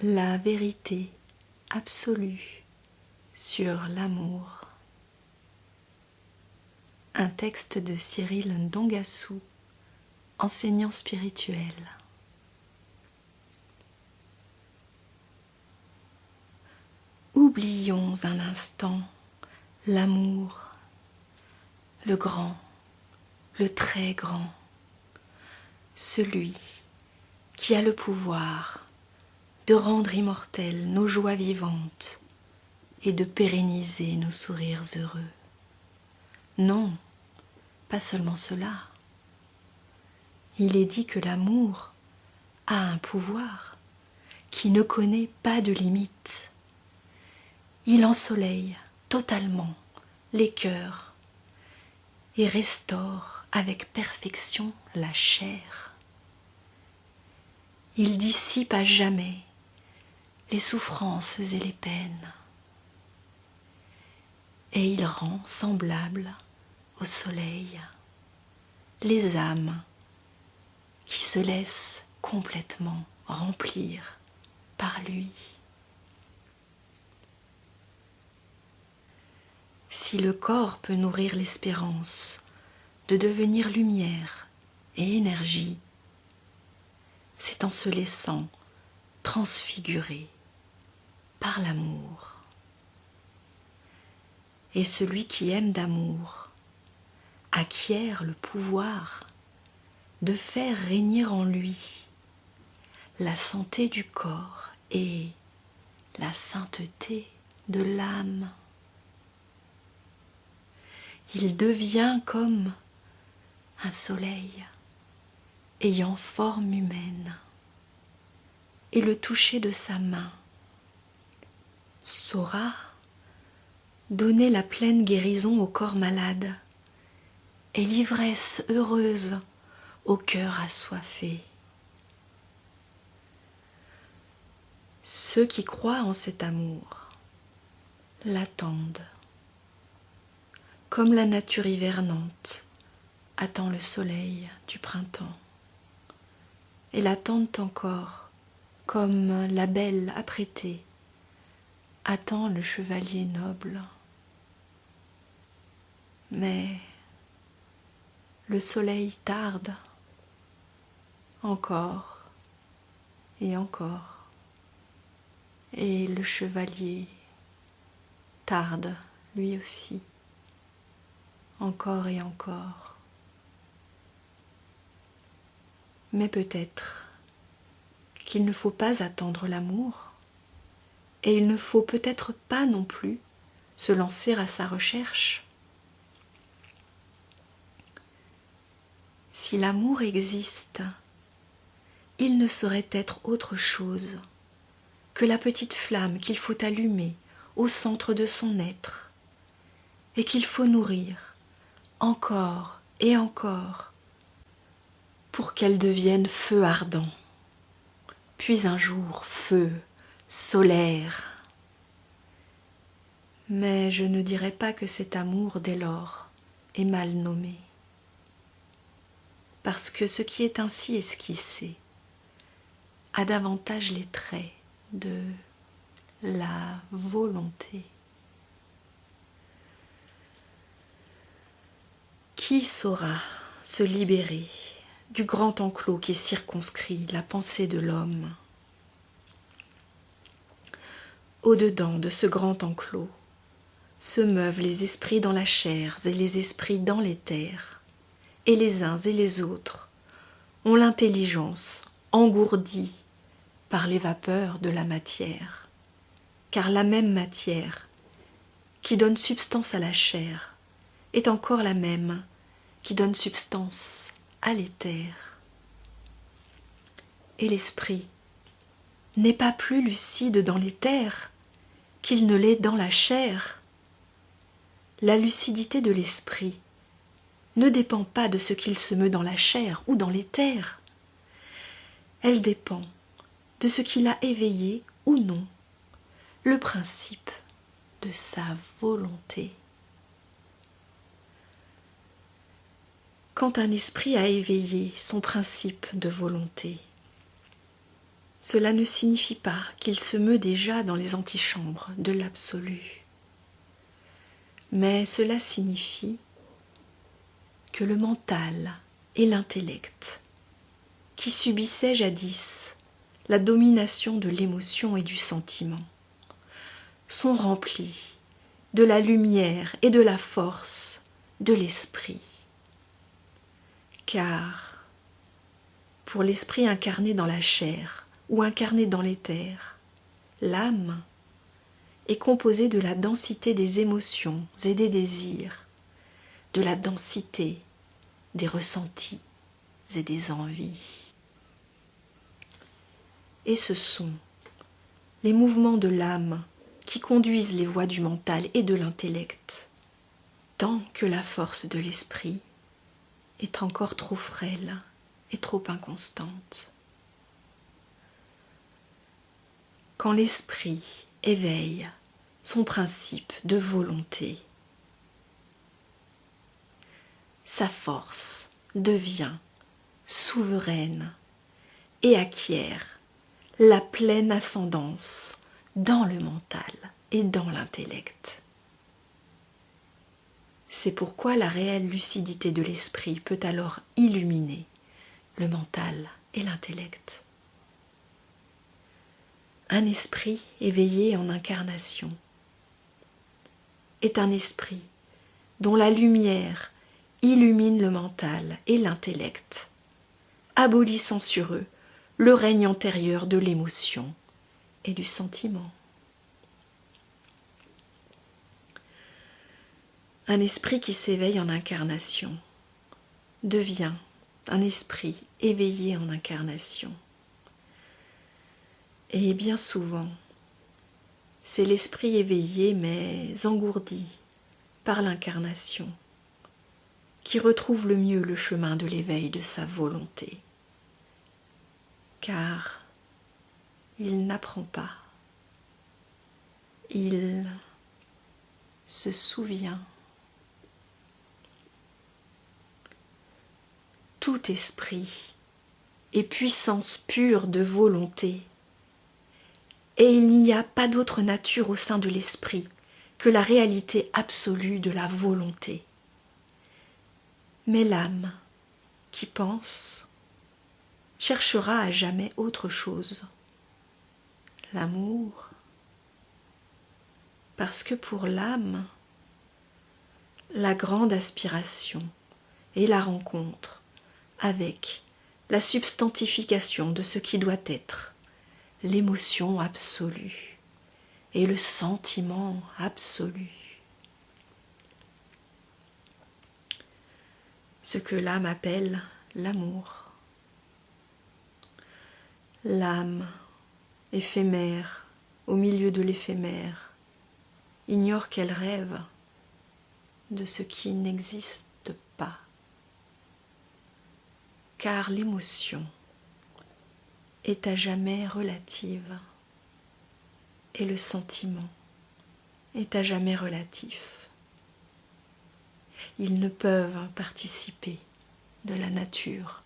La vérité absolue sur l'amour. Un texte de Cyril Ndongassou, enseignant spirituel. Oublions un instant l'amour, le grand, le très grand, celui qui a le pouvoir de rendre immortelles nos joies vivantes et de pérenniser nos sourires heureux. Non, pas seulement cela. Il est dit que l'amour a un pouvoir qui ne connaît pas de limite. Il ensoleille totalement les cœurs et restaure avec perfection la chair. Il dissipe à jamais les souffrances et les peines, et il rend semblables au soleil les âmes qui se laissent complètement remplir par lui. Si le corps peut nourrir l'espérance de devenir lumière et énergie, c'est en se laissant transfigurer par l'amour. Et celui qui aime d'amour acquiert le pouvoir de faire régner en lui la santé du corps et la sainteté de l'âme. Il devient comme un soleil ayant forme humaine, et le toucher de sa main saura donner la pleine guérison au corps malade et l'ivresse heureuse au cœur assoiffé. Ceux qui croient en cet amour l'attendent, comme la nature hivernante attend le soleil du printemps, et l'attendent encore comme la belle apprêtée attend le chevalier noble. Mais le soleil tarde encore, et le chevalier tarde lui aussi, encore et encore. Mais peut-être qu'il ne faut pas attendre l'amour, et il ne faut peut-être pas non plus se lancer à sa recherche. Si l'amour existe, il ne saurait être autre chose que la petite flamme qu'il faut allumer au centre de son être et qu'il faut nourrir encore et encore pour qu'elle devienne feu ardent, puis un jour feu solaire. Mais je ne dirais pas que cet amour dès lors est mal nommé, parce que ce qui est ainsi esquissé a davantage les traits de la volonté. Qui saura se libérer du grand enclos qui circonscrit la pensée de l'homme? Au-dedans de ce grand enclos se meuvent les esprits dans la chair et les esprits dans l'éther, et les uns et les autres ont l'intelligence engourdie par les vapeurs de la matière, car la même matière qui donne substance à la chair est encore la même qui donne substance à l'éther. Et l'esprit n'est pas plus lucide dans l'éther qu'il ne l'est dans la chair. La lucidité de l'esprit ne dépend pas de ce qu'il se meut dans la chair ou dans l'éther. Elle dépend de ce qu'il a éveillé ou non, le principe de sa volonté. Quand un esprit a éveillé son principe de volonté, cela ne signifie pas qu'il se meut déjà dans les antichambres de l'absolu, mais cela signifie que le mental et l'intellect, qui subissaient jadis la domination de l'émotion et du sentiment, sont remplis de la lumière et de la force de l'esprit. Car pour l'esprit incarné dans la chair ou incarné dans l'éther, l'âme est composée de la densité des émotions et des désirs, de la densité des ressentis et des envies. Et ce sont les mouvements de l'âme qui conduisent les voies du mental et de l'intellect, tant que la force de l'esprit est encore trop frêle et trop inconstante. Quand l'esprit éveille son principe de volonté, sa force devient souveraine et acquiert la pleine ascendance dans le mental et dans l'intellect. C'est pourquoi la réelle lucidité de l'esprit peut alors illuminer le mental et l'intellect. Un esprit éveillé en incarnation est un esprit dont la lumière illumine le mental et l'intellect, abolissant sur eux le règne antérieur de l'émotion et du sentiment. Un esprit qui s'éveille en incarnation devient un esprit éveillé en incarnation. Et bien souvent, c'est l'esprit éveillé mais engourdi par l'incarnation qui retrouve le mieux le chemin de l'éveil de sa volonté. Car il n'apprend pas, il se souvient. Tout esprit est puissance pure de volonté, et il n'y a pas d'autre nature au sein de l'esprit que la réalité absolue de la volonté. Mais l'âme qui pense cherchera à jamais autre chose, l'amour, parce que pour l'âme, la grande aspiration est la rencontre avec la substantification de ce qui doit être l'émotion absolue et le sentiment absolu. Ce que l'âme appelle l'amour. L'âme éphémère, au milieu de l'éphémère, ignore qu'elle rêve de ce qui n'existe pas. Car l'émotion est à jamais relative et le sentiment est à jamais relatif. Ils ne peuvent participer de la nature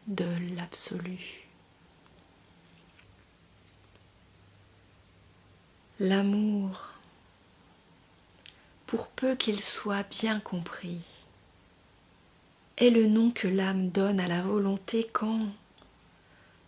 de l'absolu. L'amour, pour peu qu'il soit bien compris, est le nom que l'âme donne à la volonté quand,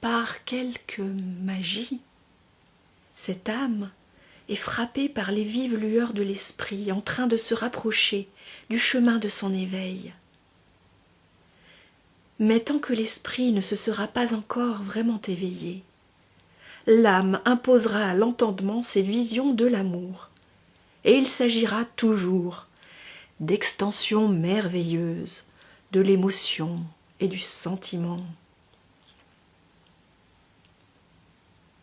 par quelque magie, cette âme est frappée par les vives lueurs de l'esprit en train de se rapprocher du chemin de son éveil. Mais tant que l'esprit ne se sera pas encore vraiment éveillé, l'âme imposera à l'entendement ses visions de l'amour, et il s'agira toujours d'extensions merveilleuses de l'émotion et du sentiment.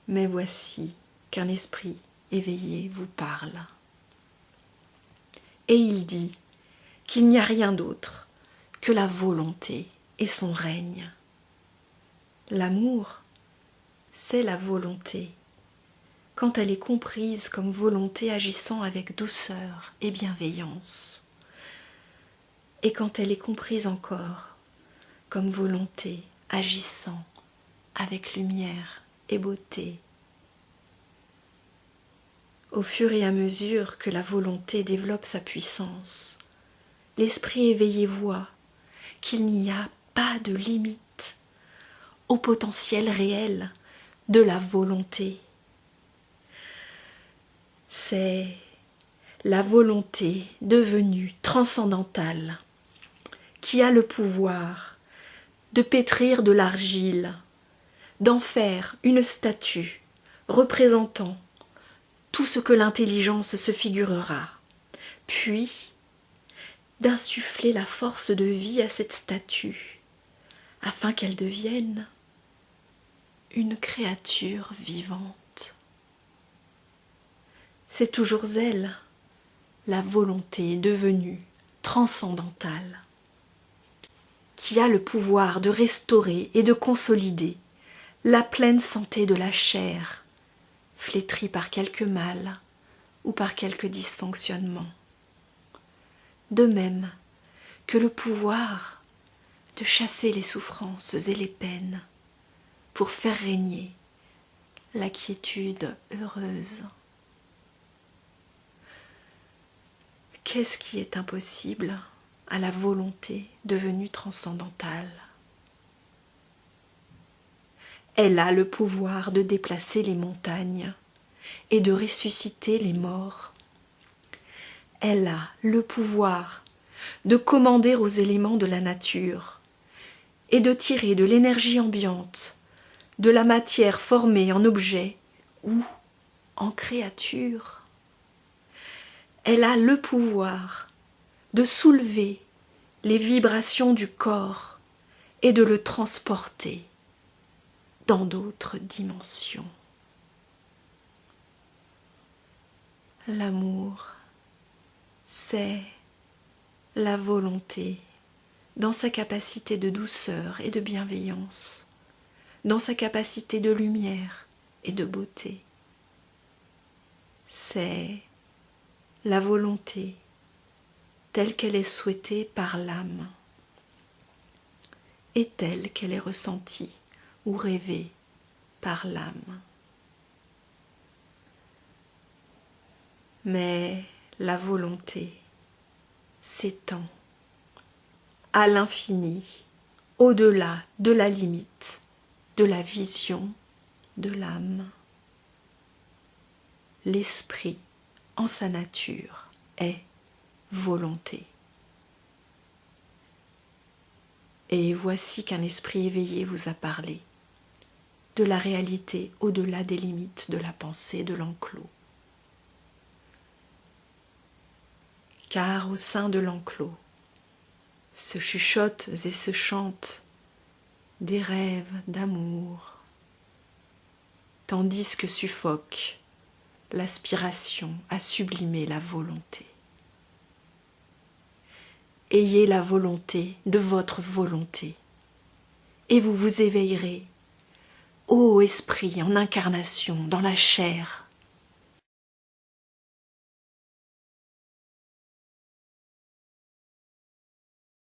Mais voici qu'un esprit éveillé vous parle. Et il dit qu'il n'y a rien d'autre que la volonté et son règne. L'amour, c'est la volonté, quand elle est comprise comme volonté agissant avec douceur et bienveillance, et quand elle est comprise encore comme volonté agissant avec lumière et beauté. Au fur et à mesure que la volonté développe sa puissance, l'esprit éveillé voit qu'il n'y a pas de limite au potentiel réel de la volonté. C'est la volonté devenue transcendantale qui a le pouvoir de pétrir de l'argile, d'en faire une statue représentant tout ce que l'intelligence se figurera, puis d'insuffler la force de vie à cette statue, afin qu'elle devienne une créature vivante. C'est toujours elle, la volonté devenue transcendantale, qui a le pouvoir de restaurer et de consolider la pleine santé de la chair, flétrie par quelque mal ou par quelque dysfonctionnement. De même que le pouvoir de chasser les souffrances et les peines pour faire régner la quiétude heureuse. Qu'est-ce qui est impossible à la volonté devenue transcendantale? Elle a le pouvoir de déplacer les montagnes et de ressusciter les morts. Elle a le pouvoir de commander aux éléments de la nature et de tirer de l'énergie ambiante, de la matière formée en objet ou en créature. Elle a le pouvoir de soulever les vibrations du corps et de le transporter dans d'autres dimensions. L'amour, c'est la volonté dans sa capacité de douceur et de bienveillance, dans sa capacité de lumière et de beauté. C'est la volonté telle qu'elle est souhaitée par l'âme et telle qu'elle est ressentie ou rêvée par l'âme. Mais la volonté s'étend à l'infini, au-delà de la limite de la vision de l'âme. L'esprit, en sa nature, est volonté. Et voici qu'un esprit éveillé vous a parlé de la réalité au-delà des limites de la pensée de l'enclos. Car au sein de l'enclos se chuchotent et se chantent des rêves d'amour, tandis que suffoque l'aspiration à sublimer la volonté. Ayez la volonté de votre volonté, et vous vous éveillerez, ô esprit en incarnation dans la chair,